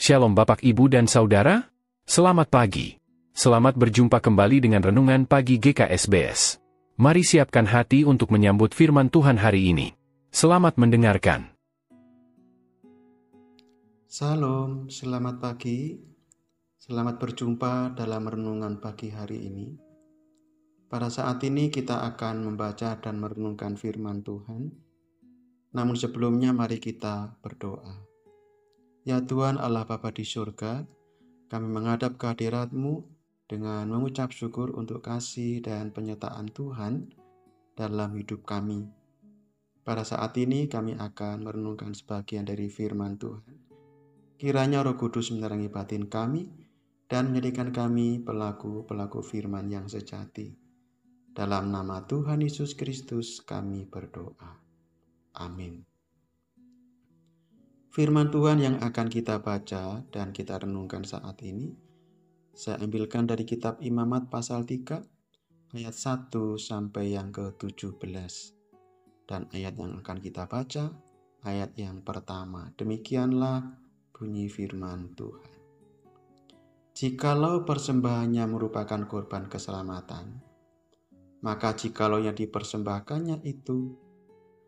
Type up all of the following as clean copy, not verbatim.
Shalom Bapak Ibu dan Saudara, selamat pagi. Selamat berjumpa kembali dengan Renungan Pagi GKSBS. Mari siapkan hati untuk menyambut firman Tuhan hari ini. Selamat mendengarkan. Salam, selamat pagi. Selamat berjumpa dalam Renungan Pagi hari ini. Pada saat ini kita akan membaca dan merenungkan firman Tuhan. Namun sebelumnya mari kita berdoa. Ya Tuhan Allah Bapa di surga, kami menghadap kehadirat-Mu dengan mengucap syukur untuk kasih dan penyertaan Tuhan dalam hidup kami. Pada saat ini kami akan merenungkan sebagian dari firman Tuhan. Kiranya Roh Kudus menerangi batin kami dan menjadikan kami pelaku-pelaku firman yang sejati. Dalam nama Tuhan Yesus Kristus kami berdoa. Amin. Firman Tuhan yang akan kita baca dan kita renungkan saat ini, saya ambilkan dari kitab Imamat pasal 3, ayat 1 sampai yang ke-17. Dan ayat yang akan kita baca, ayat yang pertama. Demikianlah bunyi firman Tuhan. Jikalau persembahannya merupakan korban keselamatan, maka jikalau yang dipersembahkannya itu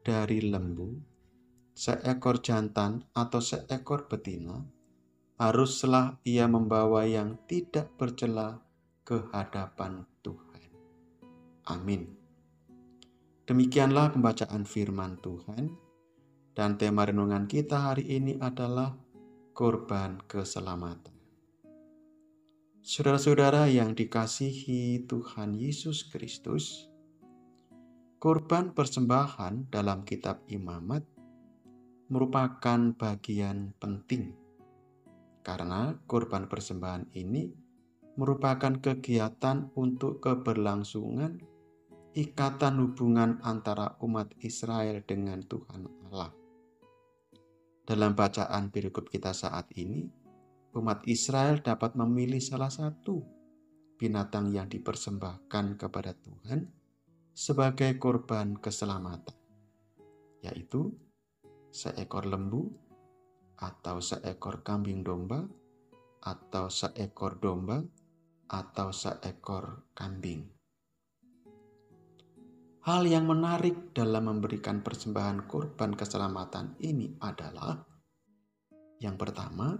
dari lembu, seekor jantan atau seekor betina, haruslah ia membawa yang tidak bercela ke hadapan Tuhan. Amin. Demikianlah pembacaan firman Tuhan, dan tema renungan kita hari ini adalah korban keselamatan. Saudara-saudara yang dikasihi Tuhan Yesus Kristus, korban persembahan dalam kitab Imamat merupakan bagian penting karena korban persembahan ini merupakan kegiatan untuk keberlangsungan ikatan hubungan antara umat Israel dengan Tuhan Allah. Dalam bacaan perikop kita saat ini, umat Israel dapat memilih salah satu binatang yang dipersembahkan kepada Tuhan sebagai korban keselamatan, yaitu seekor lembu, atau seekor kambing domba, atau seekor domba, atau seekor kambing. Hal yang menarik dalam memberikan persembahan korban keselamatan ini adalah, yang pertama,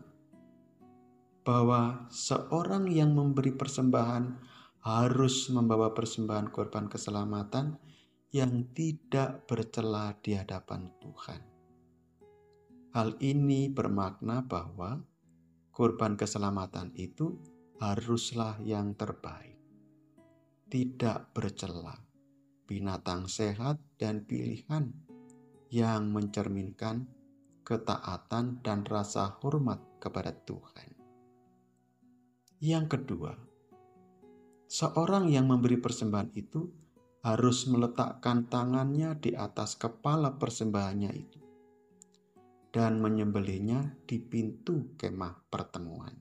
bahwa seorang yang memberi persembahan harus membawa persembahan korban keselamatan yang tidak bercela di hadapan Tuhan. Hal ini bermakna bahwa korban keselamatan itu haruslah yang terbaik, tidak bercela, binatang sehat dan pilihan yang mencerminkan ketaatan dan rasa hormat kepada Tuhan. Yang kedua, seorang yang memberi persembahan itu harus meletakkan tangannya di atas kepala persembahannya itu dan menyembelihnya di pintu kemah pertemuan.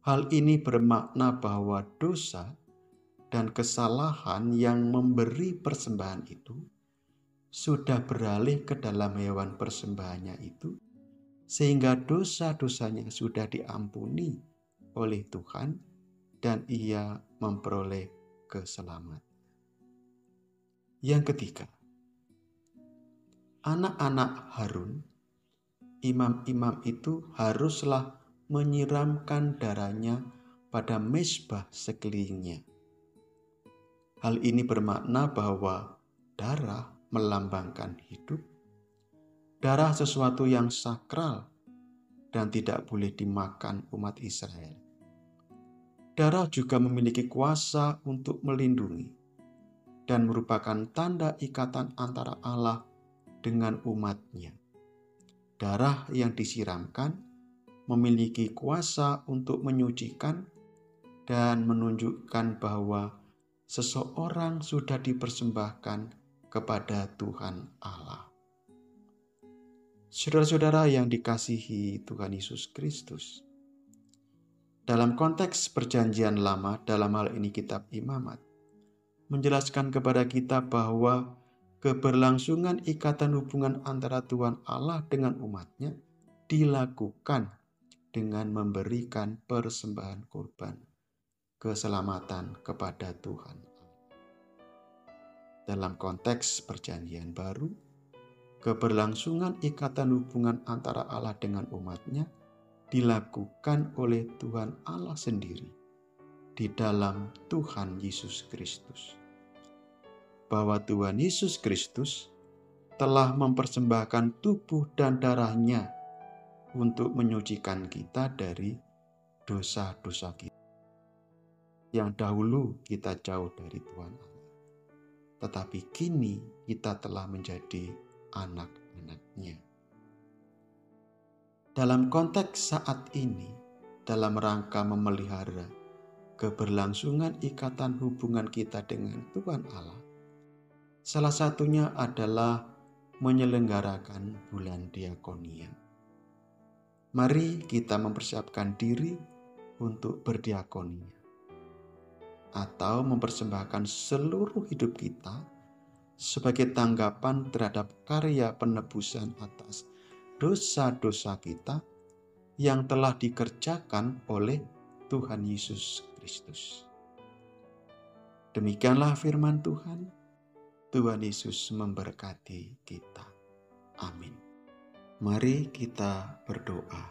Hal ini bermakna bahwa dosa dan kesalahan yang memberi persembahan itu sudah beralih ke dalam hewan persembahannya itu, sehingga dosa-dosanya sudah diampuni oleh Tuhan dan ia memperoleh keselamatan. Yang ketiga, anak-anak Harun, imam-imam itu haruslah menyiramkan darahnya pada mezbah sekelilingnya. Hal ini bermakna bahwa darah melambangkan hidup, darah sesuatu yang sakral dan tidak boleh dimakan umat Israel. Darah juga memiliki kuasa untuk melindungi dan merupakan tanda ikatan antara Allah dengan umatnya. Darah yang disiramkan memiliki kuasa untuk menyucikan dan menunjukkan bahwa seseorang sudah dipersembahkan kepada Tuhan Allah. Saudara-saudara yang dikasihi Tuhan Yesus Kristus, dalam konteks perjanjian lama, dalam hal ini kitab Imamat, menjelaskan kepada kita bahwa keberlangsungan ikatan hubungan antara Tuhan Allah dengan umatnya dilakukan dengan memberikan persembahan kurban keselamatan kepada Tuhan. Dalam konteks perjanjian baru, keberlangsungan ikatan hubungan antara Allah dengan umatnya dilakukan oleh Tuhan Allah sendiri di dalam Tuhan Yesus Kristus. Bahwa Tuhan Yesus Kristus telah mempersembahkan tubuh dan darahnya untuk menyucikan kita dari dosa-dosa kita. Yang dahulu kita jauh dari Tuhan Allah, tetapi kini kita telah menjadi anak-anak-Nya. Dalam konteks saat ini, dalam rangka memelihara keberlangsungan ikatan hubungan kita dengan Tuhan Allah, salah satunya adalah menyelenggarakan bulan diakonia. Mari kita mempersiapkan diri untuk berdiakonia, atau mempersembahkan seluruh hidup kita sebagai tanggapan terhadap karya penebusan atas dosa-dosa kita yang telah dikerjakan oleh Tuhan Yesus Kristus. Demikianlah firman Tuhan. Tuhan Yesus memberkati kita. Amin. Mari kita berdoa.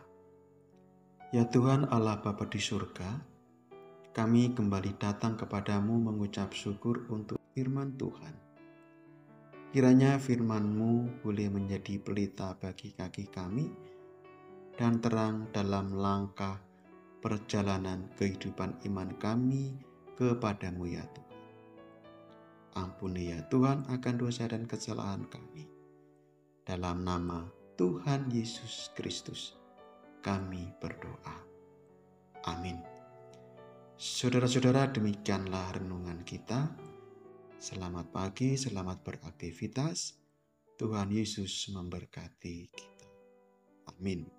Ya Tuhan Allah Bapa di surga, kami kembali datang kepadamu mengucap syukur untuk firman Tuhan. Kiranya firman-Mu boleh menjadi pelita bagi kaki kami dan terang dalam langkah perjalanan kehidupan iman kami kepadamu ya Tuhan. Ampuni ya Tuhan akan dosa dan kesalahan kami. Dalam nama Tuhan Yesus Kristus kami berdoa. Amin. Saudara-saudara, demikianlah renungan kita. Selamat pagi, selamat beraktivitas. Tuhan Yesus memberkati kita. Amin.